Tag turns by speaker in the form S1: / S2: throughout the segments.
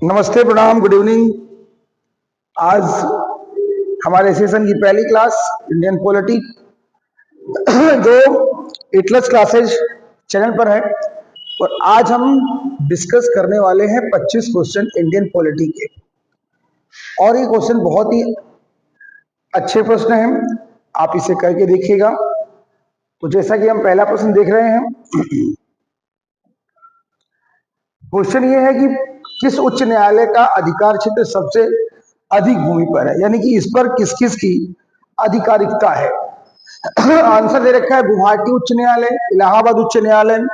S1: नमस्ते, प्रणाम, good evening. आज हमारे सेशन की पहली क्लास इंडियन पॉलिटी जो एटलस क्लासेज चैनल पर है, और आज हम डिस्कस करने वाले हैं 25 क्वेश्चन इंडियन पॉलिटी के। और ये क्वेश्चन बहुत ही अच्छे प्रश्न हैं, आप इसे करके देखिएगा। तो जैसा कि हम पहला प्रश्न देख रहे हैं, क्वेश्चन ये है कि किस उच्च न्यायालय का अधिकार क्षेत्र सबसे अधिक भूमि पर है, यानी कि इस पर किस किस की आधिकारिकता है। आंसर दे रखा है गुवाहाटी उच्च न्यायालय, इलाहाबाद उच्च न्यायालय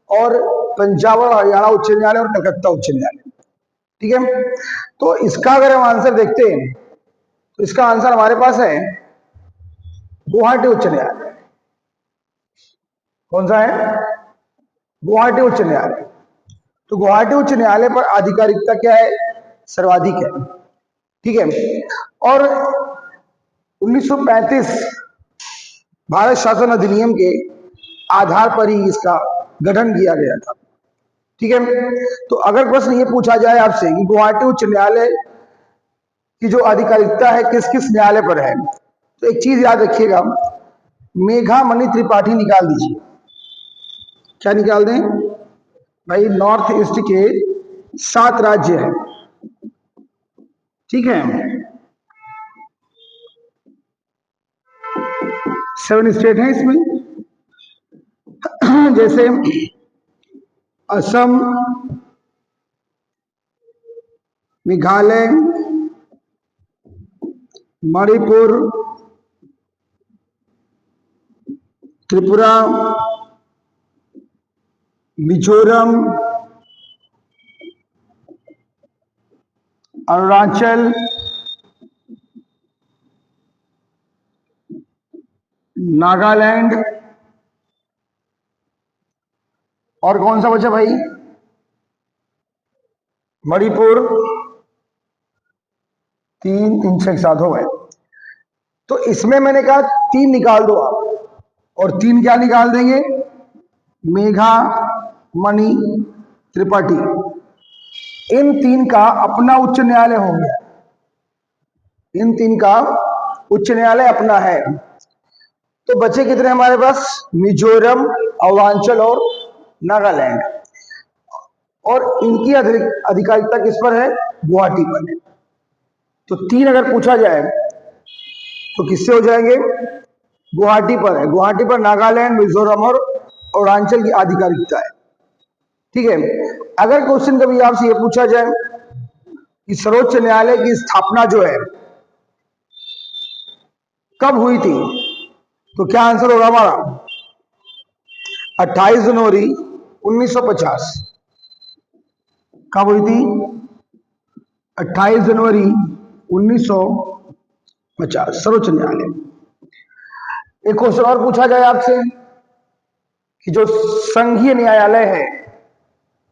S1: और पंजाब और हरियाणा उच्च न्यायालय और कलकत्ता उच्च न्यायालय। ठीक है, तो इसका अगर हम आंसर देखते हैं तो इसका आंसर हमारे पास है गुवाहाटी उच्च न्यायालय। कौन सा है? गुवाहाटी उच्च न्यायालय। तो गुवाहाटी उच्च न्यायालय पर आधिकारिकता क्या है? सर्वाधिक है। ठीक है, और 1935 भारत शासन अधिनियम के आधार पर ही इसका गठन किया गया था। ठीक है, तो अगर प्रश्न ये पूछा जाए आपसे कि गुवाहाटी उच्च न्यायालय की जो आधिकारिकता है किस किस न्यायालय पर है, तो एक चीज याद रखिएगा, मेघा मणि त्रिपाठी निकाल दीजिए। क्या निकाल दें भाई? नॉर्थ ईस्ट के 7 राज्य हैं। ठीक है, 7 स्टेट हैं इसमें, जैसे असम, मेघालय, मणिपुर, त्रिपुरा, मिजोरम, अरुणाचल, नागालैंड, और कौन सा बचा भाई? मणिपुर। 3 3 6 7 हो गए। तो इसमें मैंने कहा 3 निकाल दो आप, और 3 क्या निकाल देंगे? मेघा मणि त्रिपाठी। इन 3 का अपना उच्च न्यायालय हो गया। इन 3 का उच्च न्यायालय अपना है। तो बचे कितने हमारे पास? मिजोरम, अरुणाचल और नागालैंड। और इनकी आधिकारिकता किस पर है? गुवाहाटी पर है। तो 3 अगर पूछा जाए तो किससे हो जाएंगे? गुवाहाटी पर है। गुवाहाटी पर नागालैंड, मिजोरम और अरुणाचल की आधिकारिकता है। ठीक है, अगर क्वेश्चन कभी आपसे ये पूछा जाए कि सर्वोच्च न्यायालय की स्थापना जो है कब हुई थी, तो क्या आंसर होगा हमारा? 28 जनवरी 1950। कब हुई थी? 28 जनवरी 1950, सर्वोच्च न्यायालय। एक क्वेश्चन और पूछा जाए आपसे कि जो संघीय न्यायालय है,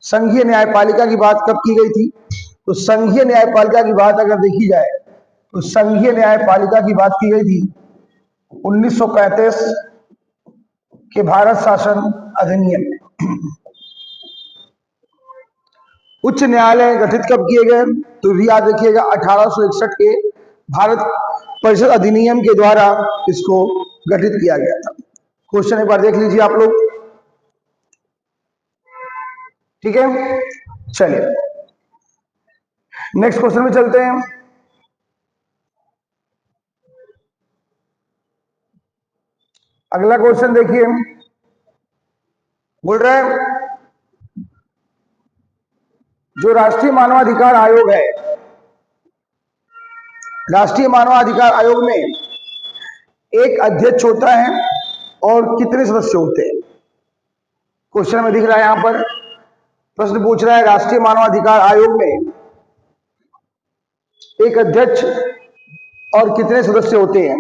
S1: संघीय न्यायपालिका की बात कब की गई थी? तो संघीय न्यायपालिका की बात अगर देखी जाए तो संघीय न्यायपालिका की बात की गई थी 1935 के भारत शासन अधिनियम में। उच्च न्यायालय गठित कब किए गए? तो भी याद रखिएगा 1861 के भारत परिषद अधिनियम के द्वारा इसको गठित किया गया था। क्वेश्चन एक बार देख लीजिए आप लोग। ठीक है, चलिए नेक्स्ट क्वेश्चन में चलते हैं। अगला क्वेश्चन देखिए, बोल रहा है जो राष्ट्रीय मानवाधिकार आयोग है, राष्ट्रीय मानवाधिकार आयोग में एक अध्यक्ष होता है और कितने सदस्य होते हैं? क्वेश्चन में दिख रहा है, यहां पर प्रश्न पूछ रहा है राष्ट्रीय मानवाधिकार आयोग में एक अध्यक्ष और कितने सदस्य होते हैं।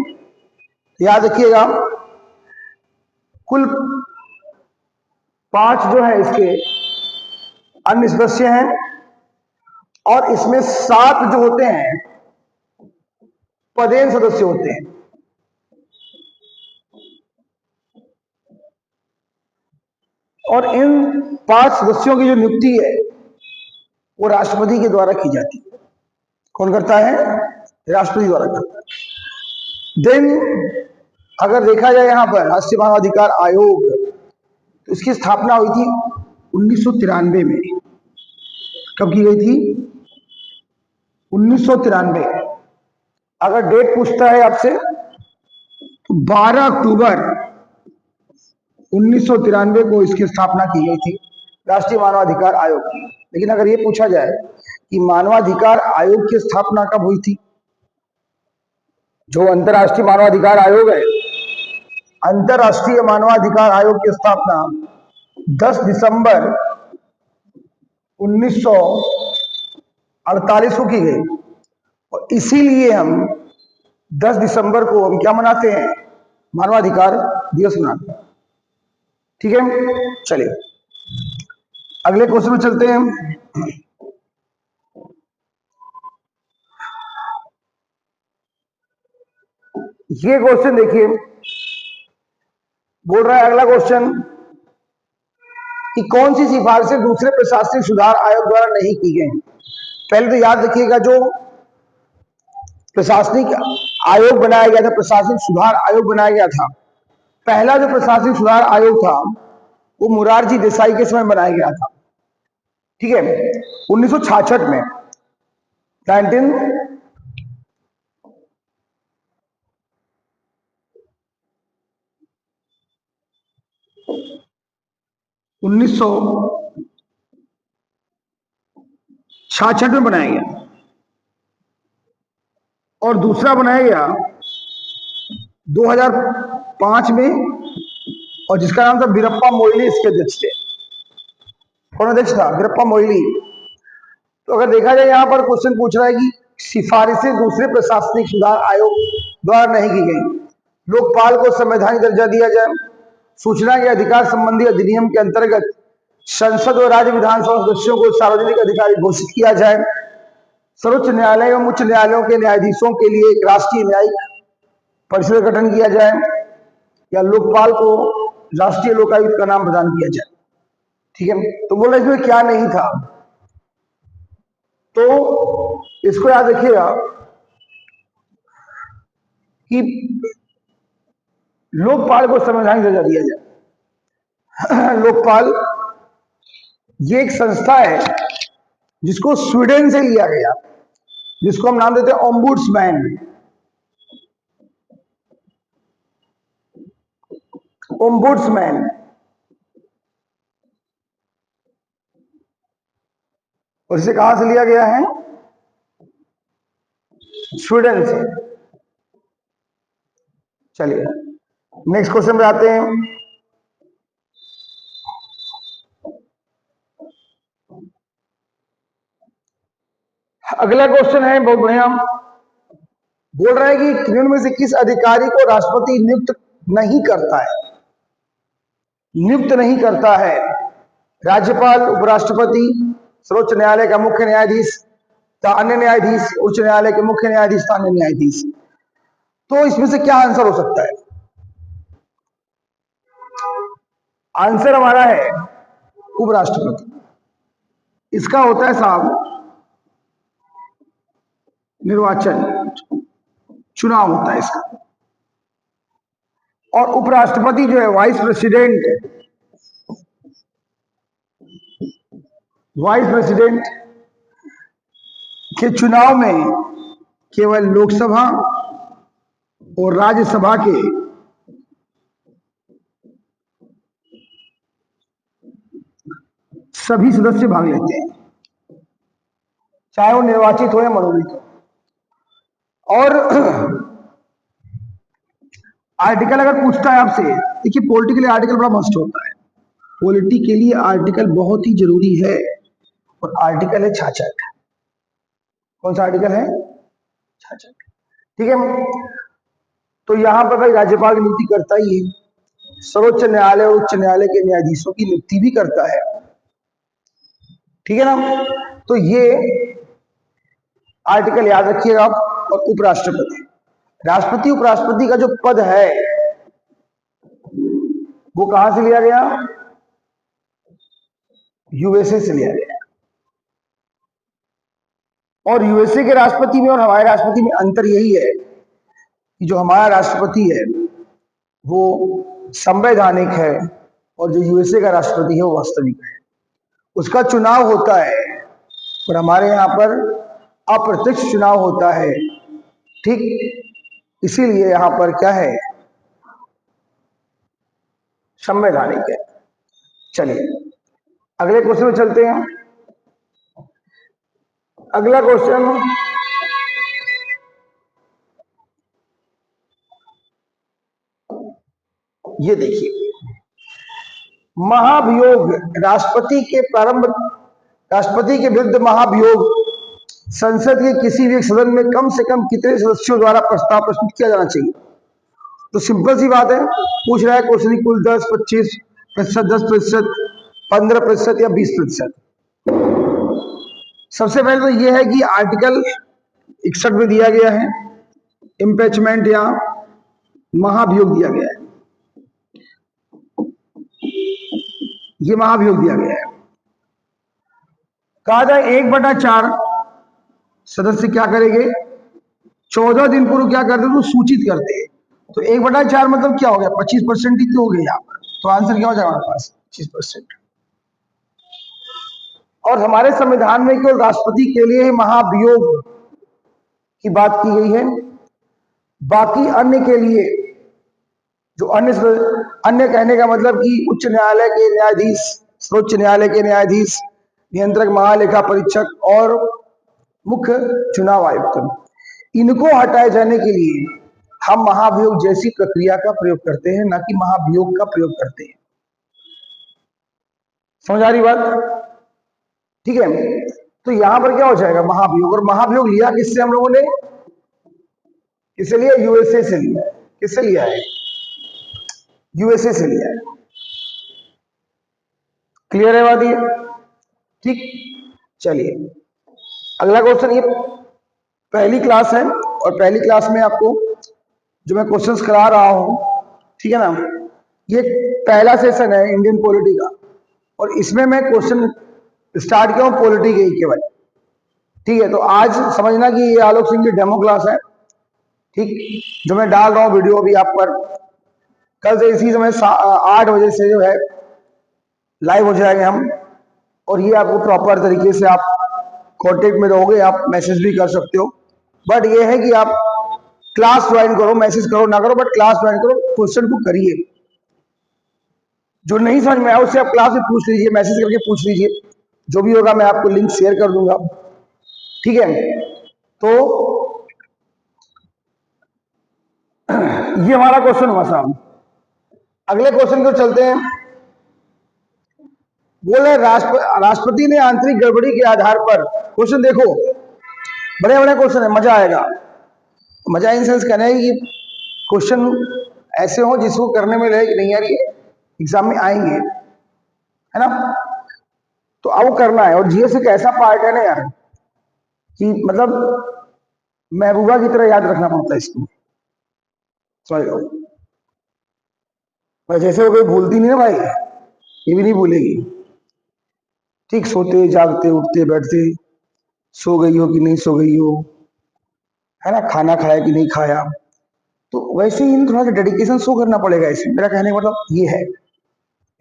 S1: याद रखिएगा कुल 5 जो है इसके अन्य सदस्य हैं, और इसमें 7 जो होते हैं पदेन सदस्य होते हैं। और इन 5 सदस्यों की जो नियुक्ति है वो राष्ट्रपति के द्वारा की जाती है। कौन करता है? राष्ट्रपति द्वारा करता है। देन अगर देखा जाए यहां पर राष्ट्रीय मानवाधिकार आयोग, तो इसकी स्थापना हुई थी 1993 में। कब की गई थी? 1993। अगर डेट पूछता है आपसे तो 12 अक्टूबर 1993 को इसकी स्थापना की गई थी, राष्ट्रीय मानवाधिकार आयोग की। लेकिन अगर ये पूछा जाए कि मानवाधिकार आयोग की स्थापना कब हुई थी, जो अंतर्राष्ट्रीय मानवाधिकार आयोग है, अंतर्राष्ट्रीय मानवाधिकार आयोग की स्थापना 10 दिसंबर 1948 को की गई। और इसीलिए हम 10 दिसंबर को हम क्या मनाते हैं? मानवाधिकार दिवस मनाते हैं। ठीक है, चलिए अगले क्वेश्चन में चलते हैं। ये क्वेश्चन देखिए, बोल रहा है अगला क्वेश्चन कि कौन सी सिफारिशें दूसरे प्रशासनिक सुधार आयोग द्वारा नहीं की गई। पहले तो याद रखिएगा, जो प्रशासनिक आयोग बनाया गया था, प्रशासनिक सुधार आयोग बनाया गया था, पहला जो प्रशासनिक सुधार आयोग था वो मोरारजी देसाई के समय बनाया गया था। ठीक है, 1966 में, 1966 में बनाया गया। और दूसरा बनाया गया 2005 में, और जिसका नाम था वीरप्पा मोइली, इसके अध्यक्ष थे। कौन अध्यक्ष था? वीरप्पा मोइली। तो अगर देखा जाए, यहां पर क्वेश्चन पूछ रहा है कि सिफारिशें दूसरे प्रशासनिक सुधार आयोग द्वारा नहीं की गई। लोकपाल को संवैधानिक दर्जा दिया जाए, सूचना के अधिकार संबंधी अधिनियम के अंतर्गत संसद और राज्य विधानसभा सदस्यों को सार्वजनिक अधिकारी घोषित किया जाए, सर्वोच्च न्यायालय एवं उच्च न्यायालयों के न्यायाधीशों के लिए एक राष्ट्रीय न्यायिक परिषद का गठन किया जाए, या लोकपाल को राष्ट्रीय लोकायुक्त का नाम प्रदान किया जाए। ठीक है, तो बोला इसमें क्या नहीं था, तो इसको याद रखिएगा कि लोकपाल को संवैधानिक दर्जा दिया जाए। लोकपाल ये एक संस्था है जिसको स्वीडन से लिया गया, जिसको हम नाम देते हैं ओम्बुड्समैन। ओम्बुड्समैन और इसे कहां से लिया गया है? स्वीडन से। चलिए नेक्स्ट क्वेश्चन पे आते हैं। अगला क्वेश्चन है बहुत बढ़िया, बोल रहा है कि निम्न में से किस अधिकारी को राष्ट्रपति नियुक्त नहीं करता है? नियुक्त नहीं करता है। राज्यपाल, उपराष्ट्रपति, सर्वोच्च न्यायालय का मुख्य न्यायाधीश, स्थानीय न्यायाधीश, उच्च न्यायालय के मुख्य न्यायाधीश, स्थानीय न्यायाधीश। तो इसमें से क्या आंसर हो सकता है? आंसर हमारा है उपराष्ट्रपति। इसका होता है साहब निर्वाचन, चुनाव होता है इसका। और उपराष्ट्रपति जो है वाइस प्रेसिडेंट, वाइस प्रेसिडेंट के चुनाव में केवल लोकसभा और राज्यसभा के सभी सदस्य भाग लेते हैं, चाहे वो निर्वाचित हो या मनोनीत हो। और आर्टिकल अगर पूछता है आपसे, देखिए पॉलिटिकली आर्टिकल बड़ा मस्त होता है, पॉलिटिकली आर्टिकल बहुत ही जरूरी है। और आर्टिकल है 66। कौन सा आर्टिकल है? 66। ठीक है, तो यहां पर भाई राज्यपाल की नियुक्ति करता ही है, सर्वोच्च न्यायालय और उच्च न्यायालय के न्यायाधीशों की नियुक्ति भी करता है। ठीक है ना, तो ये आर्टिकल याद रखिएगा आप। और उपराष्ट्रपति, राष्ट्रपति उपराष्ट्रपति का जो पद है वो कहां से लिया गया? यूएसए से लिया गया। और यूएसए के राष्ट्रपति में और हमारे राष्ट्रपति में अंतर यही है कि जो हमारा राष्ट्रपति है वो संवैधानिक है और जो यूएसए का राष्ट्रपति है वो वास्तविक है। उसका चुनाव होता है और हमारे यहाँ पर अप्रत्यक्ष चुनाव होता है। ठीक, इसीलिए यहाँ पर क्या है, संवैधानिक है। चलिए अगले क्वेश्चन में चलते हैं। अगला क्वेश्चन, ये देखिए, महाभियोग राष्ट्रपति के विरुद्ध महाभियोग संसद के किसी भी एक सदन में कम से कम कितने सदस्यों द्वारा प्रस्ताव प्रस्तुत किया जाना चाहिए? तो सिंपल सी बात है, पूछ रहा है क्वेश्चन कुल 10, 25%, 10%, 15% या 20%। सबसे पहले तो यह है कि आर्टिकल 61 में दिया गया है इम्पीचमेंट या महाभियोग दिया गया है, ये महाभियोग दिया गया है। कहा जाए 1/4 सदस्य क्या करेंगे, 14 दिन पूर्व क्या करते तो सूचित करते हैं। तो 1/4 मतलब क्या हो गया, 25% ही तो हो गया यहाँ पर। तो आंसर क्या हो जाएगा हमारे पास, 25%। और हमारे संविधान में केवल राष्ट्रपति के लिए महाभियोग की बात की गई है, बाकी अन्य के लिए जो अन्य कहने का मतलब कि उच्च न्यायालय के न्यायाधीश, सर्वोच्च न्यायालय के न्यायाधीश, नियंत्रक, महालेखा परीक्षक और मुख्य चुनाव आयुक्त, इनको हटाए जाने के लिए हम महाभियोग जैसी प्रक्रिया का प्रयोग करते हैं, ना कि महाभियोग का प्रयोग करते हैं। समझ आ रही बात? ठीक है, तो यहां पर क्या हो जाएगा, महाभियोग। और महाभियोग लिया किससे हम लोगों ने, किससे लिया, यूएसए से लिया है। किससे लिया है, यूएसए से लिया है। क्लियर है बात ये? ठीक, चलिए अगला क्वेश्चन। ये पहली क्लास है और पहली क्लास में आपको जो मैं क्वेश्चंस करा रहा हूं, ठीक है ना, ये पहला सेशन है इंडियन पॉलिटी का, और इसमें मैं क्वेश्चन स्टार्ट किया हूं पॉलिटी के ही केवल। ठीक है, तो आज समझना कि ये आलोक सिंह की डेमो क्लास है। ठीक, जो मैं डाल रहा हूं वीडियो अभी आप पर, कल से इसी समय 8 बजे से जो है लाइव हो जाएंगे हम, और ये आपको प्रॉपर तरीके से आप कॉन्टेक्ट में रहोगे, आप मैसेज भी कर सकते हो। बट ये है कि आप क्लास ज्वाइन करो, मैसेज करो ना करो, बट क्लास ज्वाइन करो, क्वेश्चन को करिए। जो नहीं समझ में आया उससे आप क्लास में पूछ लीजिए, मैसेज करके पूछ लीजिए, जो भी होगा मैं आपको लिंक शेयर कर दूंगा। ठीक है, तो ये हमारा क्वेश्चन हुआ साहब। अगले क्वेश्चन को चलते हैं। बोले राष्ट्रपति ने आंतरिक गड़बड़ी के आधार पर, क्वेश्चन देखो बड़े बड़े क्वेश्चन है, मजा आएगा। मजा इन सेंस कहना है कि क्वेश्चन ऐसे हो जिसको करने में रहे कि नहीं यार ये एग्जाम में आएंगे, है ना, तो अब करना है। और जीएस एक ऐसा पार्ट है ना यार कि मतलब महबूबा की तरह याद रखना पड़ता है इसको, समझ लो। भाई जैसे वो कोई भूलती नहीं ना भाई, ये भी नहीं भूलेगी। ठीक, सोते जागते उठते बैठते, सो गई हो कि नहीं सो गई हो, है ना, खाना खाया कि नहीं खाया, तो वैसे ही थोड़ा सा डेडिकेशन शो करना पड़ेगा इसमें। मेरा कहने का मतलब ये है,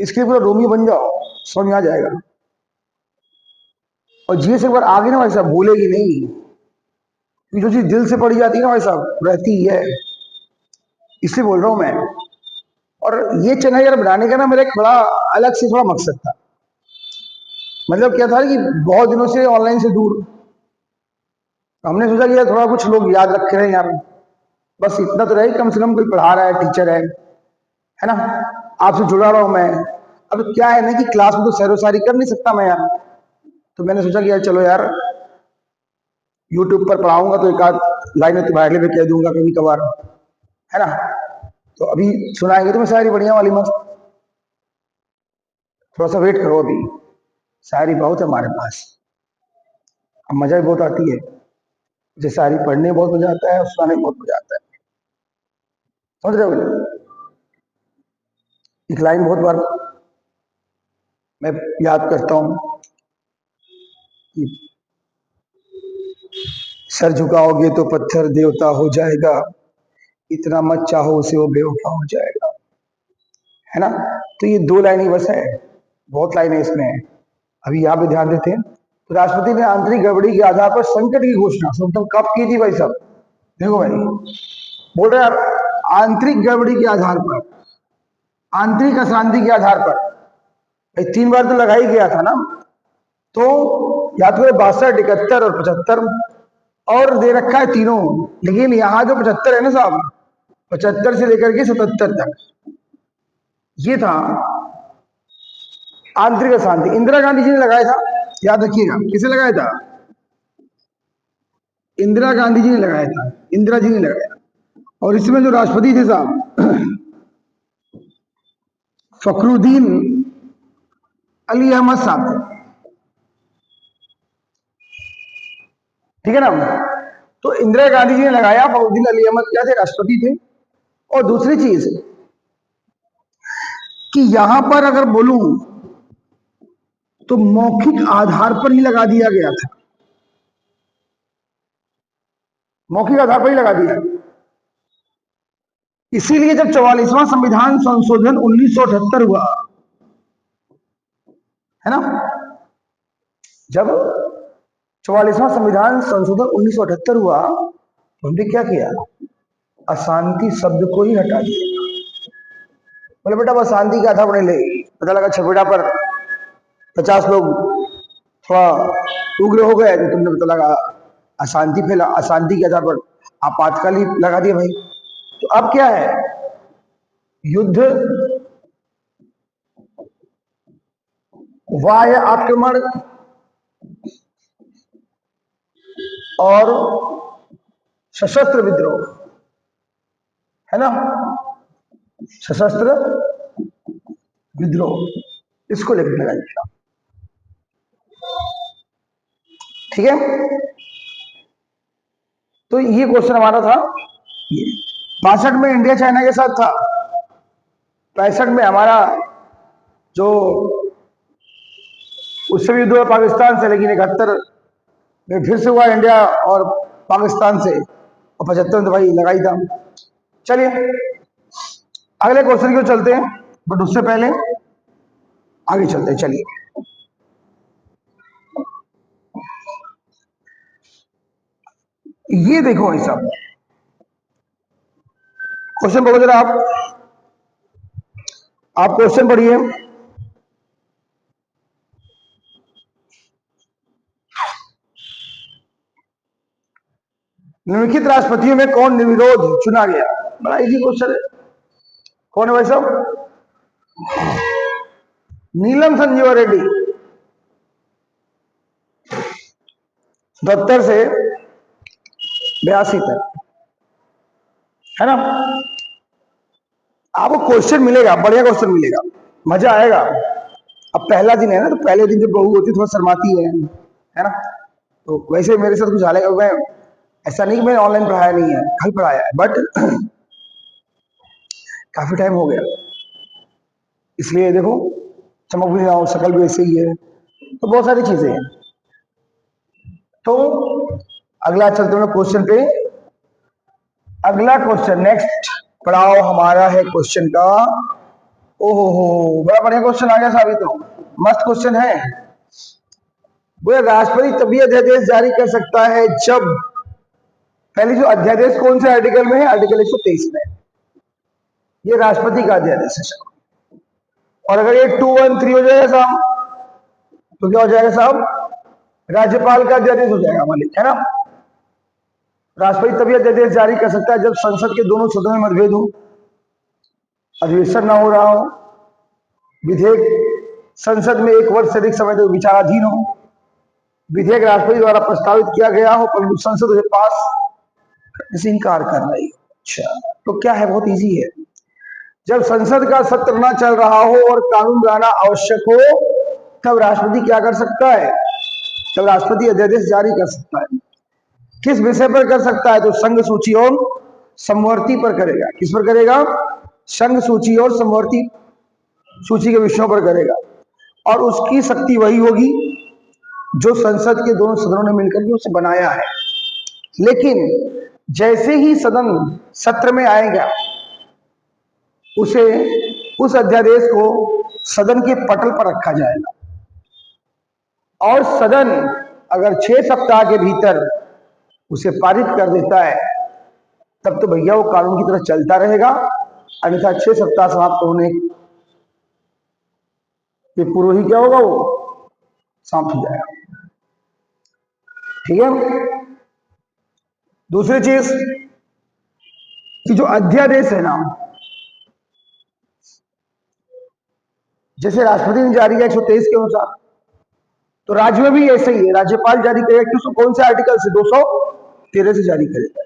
S1: इसके लिए पूरा रोमियो बन जाओ, समझ में आ जाएगा। और जीएस एक बार आगे ना भाई साहब भूलेगी नहीं, कि जो चीज दिल से पड़ी जाती है ना भाई साहब रहती ही है, इसलिए बोल रहा हूं मैं। और ये चैनल यार बनाने का ना मेरा एक बड़ा अलग से थोड़ा मकसद था। मतलब क्या था कि बहुत दिनों से ऑनलाइन से दूर, हमने सोचा कि यार थोड़ा कुछ लोग याद रखे रहे यार, बस इतना तो रहे, कम से कम कोई पढ़ा रहा है, टीचर है ना, आपसे जुड़ा रहा हूं मैं। अब क्या है ना कि क्लास में तो सैरोसारी कर नहीं सकता मैं यार, तो मैंने सोचा कि यार चलो यार यूट्यूब पर पढ़ाऊंगा तो एक आध लाइन में तुम्हारे लिए भी कह दूंगा कभी कभार, है ना। तो अभी सुनाएंगे तुम्हें शायरी बढ़िया वाली मस्त, थोड़ा सा वेट करो, अभी शायरी बहुत है हमारे पास, अब मजा भी बहुत आती है। मुझे शायरी पढ़ने में बहुत मजा आता है और सुनाने में बहुत मजा आता है, समझ रहे हो। एक लाइन बहुत बार मैं याद करता हूं कि सर झुकाओगे तो पत्थर देवता हो जाएगा, इतना मत चाहो उसे वो बेवफा हो जाएगा, है ना। तो ये दो लाइन ही बस है, बहुत लाइनें इसमें है। अभी यहाँ पे ध्यान देते हैं। तो राष्ट्रपति ने आंतरिक गड़बड़ी के आधार पर संकट की घोषणा मतलब कब की थी भाई साहब? देखो भाई, बोल रहे यार आंतरिक गड़बड़ी के आधार पर, आंतरिक अशांति के आधार पर, भाई 3 बार तो लगा ही गया था ना। तो या तो 62, 71 और 75 और दे रखा है तीनों, लेकिन यहां जो 75 है ना साहब, 75 से लेकर के 77 तक ये था आंतरिक अशांति। इंदिरा गांधी जी ने लगाया था, याद रखिएगा। किसे लगाया था? इंदिरा गांधी जी ने लगाया था, इंदिरा जी ने लगाया। और इसमें जो राष्ट्रपति थे साहब फखरुद्दीन अली अहमद साहब थे, ठीक है ना। तो इंदिरा गांधी जी ने लगाया, फखरुद्दीन अली अहमद क्या थे? राष्ट्रपति थे। और दूसरी चीज कि यहां पर अगर बोलूं तो मौखिक आधार पर ही लगा दिया गया था, मौखिक आधार पर ही लगा दिया। इसीलिए जब 44वां संविधान संशोधन 1978 हुआ, है ना, जब 44वां संविधान संशोधन 1978 हुआ तो हमने क्या किया? अशांति शब्द को ही हटा दिया। बोले बेटा बस अशांति क्या था, ले पता लगा छपेटा पर 50 लोग थोड़ा उग्र हो गए तो तुमने पता लगा अशांति फैला, अशांति के आधार पर आपातकाल ही लगा दिया भाई। तो अब क्या है? युद्ध, बाह्य आक्रमण और सशस्त्र विद्रोह, है ना, सशस्त्र विद्रोह, इसको लेकर लगा दिया, ठीक है। तो ये क्वेश्चन हमारा था। 62 में इंडिया चाइना के साथ था, 65 में हमारा जो उससे भी युद्ध हुआ पाकिस्तान से, लेकिन 71 में फिर से हुआ इंडिया और पाकिस्तान से, और 75 में तो भाई लगाई था। चलिए अगले क्वेश्चन की चलते हैं, बट उससे पहले आगे चलते हैं। चलिए ये देखो भाई साहब, क्वेश्चन पढ़ो जरा आप क्वेश्चन पढ़िए। निम्नलिखित राष्ट्रपतियों में कौन निर्विरोध चुना गया? बड़ा इजी क्वेश्चन है। कौन है भाई साहब? नीलम संजीवा रेड्डी, 72 से 82 तक, है ना। आपको क्वेश्चन मिलेगा, बढ़िया क्वेश्चन मिलेगा, मजा आएगा। अब पहला दिन है ना, तो पहले दिन जब बहू होती थोड़ा शर्माती है ना। तो वैसे मेरे साथ कुछ हालेगा, मैं ऐसा नहीं कि मैंने ऑनलाइन पढ़ाया नहीं है, कल पढ़ाया है, बट काफी टाइम हो गया, इसलिए देखो चमक भी ना हो, शकल भी ऐसे ही है, तो बहुत सारी चीजें हैं। तो अगला चलते हैं क्वेश्चन पे। अगला क्वेश्चन नेक्स्ट पढ़ाओ हमारा है क्वेश्चन का, ओहो हो बड़ा बढ़िया क्वेश्चन आ गया साबित, तो मस्त क्वेश्चन है। वो राष्ट्रपति तभी अध्यादेश जारी कर सकता है जब, पहले जो अध्यादेश कौन से आर्टिकल में है? आर्टिकल 123 में, ये राष्ट्रपति का अध्यादेश है। और अगर ये 213 हो जाएगा साहब तो क्या हो जाएगा साहब? राज्यपाल का अध्यादेश हो जाएगा मालिक, है ना। राष्ट्रपति तभी अध्यादेश जारी कर सकता है जब संसद के दोनों सदनों में मतभेद हो, अधिवेशन ना हो रहा हो, विधेयक संसद में 1 वर्ष से अधिक समय तक विचाराधीन हो, विधेयक राष्ट्रपति द्वारा प्रस्तावित किया गया हो परंतु संसद उसे पास करने से इनकार कर रही हो। अच्छा, तो क्या है? बहुत इजी है। जब संसद का सत्र ना चल रहा हो और कानून बनाना आवश्यक हो, तब राष्ट्रपति क्या कर सकता है? तब राष्ट्रपति अध्यादेश जारी कर सकता है। किस विषय पर कर सकता है? तो संघ सूची और समवर्ती पर करेगा। किस पर करेगा? संघ सूची और समवर्ती सूची के विषयों पर करेगा। और उसकी शक्ति वही होगी जो संसद के दोनों सदनों ने मिलकर के उसे बनाया है। लेकिन जैसे ही सदन सत्र में आएगा, उसे उस अध्यादेश को सदन के पटल पर रखा जाएगा और सदन अगर 6 सप्ताह के भीतर उसे पारित कर देता है, तब तो भैया वो कानून की तरह चलता रहेगा, अन्यथा 6 सप्ताह समाप्त होने के पूर्व ही क्या होगा, वो समाप्त हो जाएगा। ठीक है। दूसरी चीज कि जो अध्यादेश है ना, जैसे राष्ट्रपति ने जारी किया 123 के अनुसार, तो राज्य में भी ऐसे ही है, राज्यपाल जारी करेगा। क्यों? कौन से आर्टिकल से? 213 से जारी करेगा।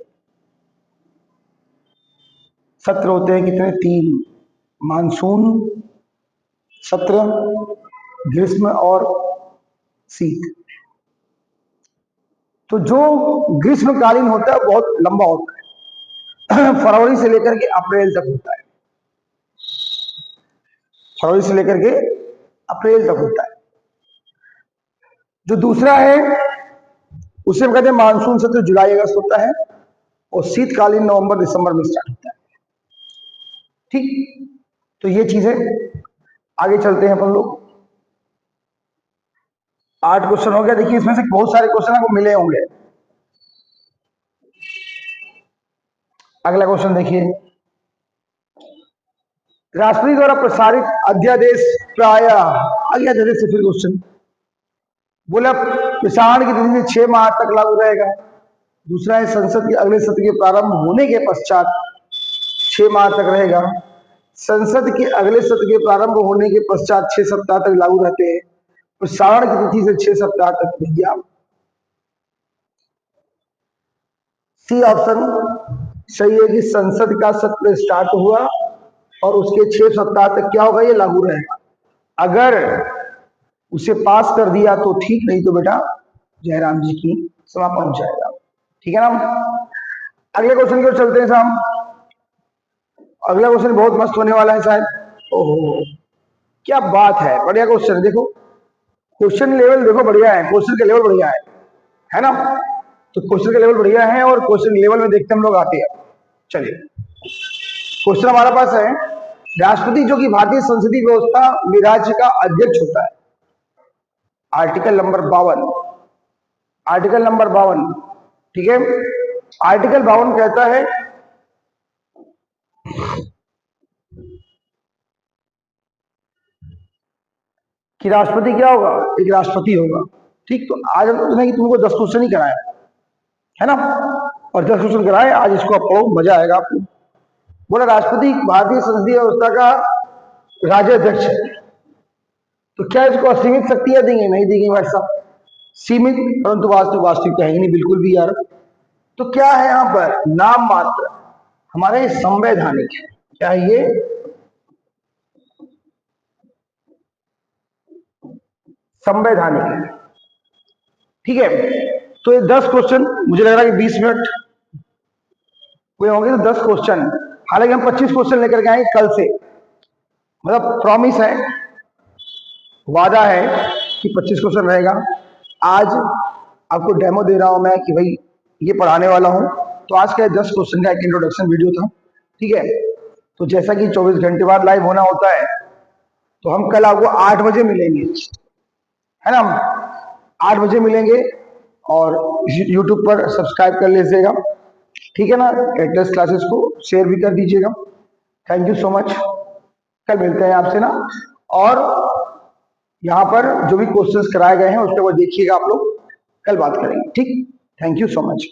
S1: सत्र होते हैं कितने? 3, मानसून सत्र, ग्रीष्म और शीत। तो जो ग्रीष्मकालीन होता है बहुत लंबा होता है फरवरी से लेकर के अप्रैल तक होता है, फरवरी से लेकर के अप्रैल तक होता है। जो दूसरा है उसे हम कहते हैं मानसून सत्र, जुलाई अगस्त होता है, और शीतकालीन नवंबर दिसंबर में स्टार्ट होता है। ठीक, तो ये चीजें आगे चलते हैं अपन लोग। 8 क्वेश्चन हो गया। देखिए इसमें से बहुत सारे क्वेश्चन आपको मिले होंगे। अगला क्वेश्चन देखिए, राष्ट्रपति द्वारा प्रसारित अध्यादेश प्रायः, अध्यादेश से फिर क्वेश्चन बोला, प्रसारण की तिथि से 6 माह तक लागू रहेगा। दूसरा है संसद के अगले सत्र के प्रारंभ होने के पश्चात 6 माह तक रहेगा। संसद के अगले सत्र के प्रारंभ होने के पश्चात 6 सप्ताह तक लागू रहते हैं। प्रसारण की तिथि से 6 सप्ताह तक भैया सी ऑप्शन सही है कि संसद का सत्र स्टार्ट हुआ और उसके 6 सप्ताह तक क्या होगा, ये लागू रहेगा। अगर उसे पास कर दिया तो ठीक, नहीं तो बेटा जयराम जी की समापन हो जाएगा। ठीक है ना। अगले क्वेश्चन की ओर चलते हैं साहब। अगला क्वेश्चन बहुत मस्त होने वाला है शायद। ओहो क्या बात है, बढ़िया क्वेश्चन है। देखो क्वेश्चन लेवल देखो बढ़िया है, क्वेश्चन का लेवल बढ़िया है ना। तो क्वेश्चन का लेवल बढ़िया है और क्वेश्चन लेवल में देखते हम लोग आते हैं। चलिए क्वेश्चन हमारा पास है, राष्ट्रपति जो कि भारतीय संसदीय व्यवस्था में राज्य का अध्यक्ष होता है। Article number 52, article number 52। ठीक है, आर्टिकल 52 कहता है कि राष्ट्रपति क्या होगा, एक राष्ट्रपति होगा। ठीक, तो आज हम कि तुमको 10 क्वेश्चन ही कराए है ना, और 10 क्वेश्चन कराए आज, इसको आप पढ़ो, मजा आएगा आपको। बोला राष्ट्रपति भारतीय संसदीय व्यवस्था का राज्याध्यक्ष है, तो क्या इसको असीमित शक्तियां देंगे? नहीं देंगे भाई साहब, सीमित, परंतु वास्तविक कहेंगे नहीं बिल्कुल भी यार। तो क्या है यहां पर? नाम मात्र, हमारे संवैधानिक है। क्या है ये? संवैधानिक है। ठीक है, तो ये 10 क्वेश्चन, मुझे लग रहा है कि 20 मिनट हुए होंगे, तो 10 क्वेश्चन। हालांकि हम 25 क्वेश्चन लेकर के आएंगे कल से, मतलब प्रॉमिस है, वादा है कि 25 क्वेश्चन रहेगा। आज आपको डेमो दे रहा हूं मैं कि भाई ये पढ़ाने वाला हूं। तो आज का 10 क्वेश्चन का एक इंट्रोडक्शन वीडियो था। ठीक है, तो जैसा कि 24 घंटे बाद लाइव होना होता है, तो हम कल आपको 8 बजे मिलेंगे, है ना। 8 बजे मिलेंगे और YouTube पर सब्सक्राइब कर लीजिएगा। ठीक है ना, एटलस क्लासेस को शेयर भी कर दीजिएगा। Thank you so much. कल मिलते हैं आपसे ना, और यहाँ पर जो भी क्वेश्चंस कराए गए हैं उसके बाद देखिएगा आप लोग, कल बात करेंगे। ठीक, थैंक यू सो मच।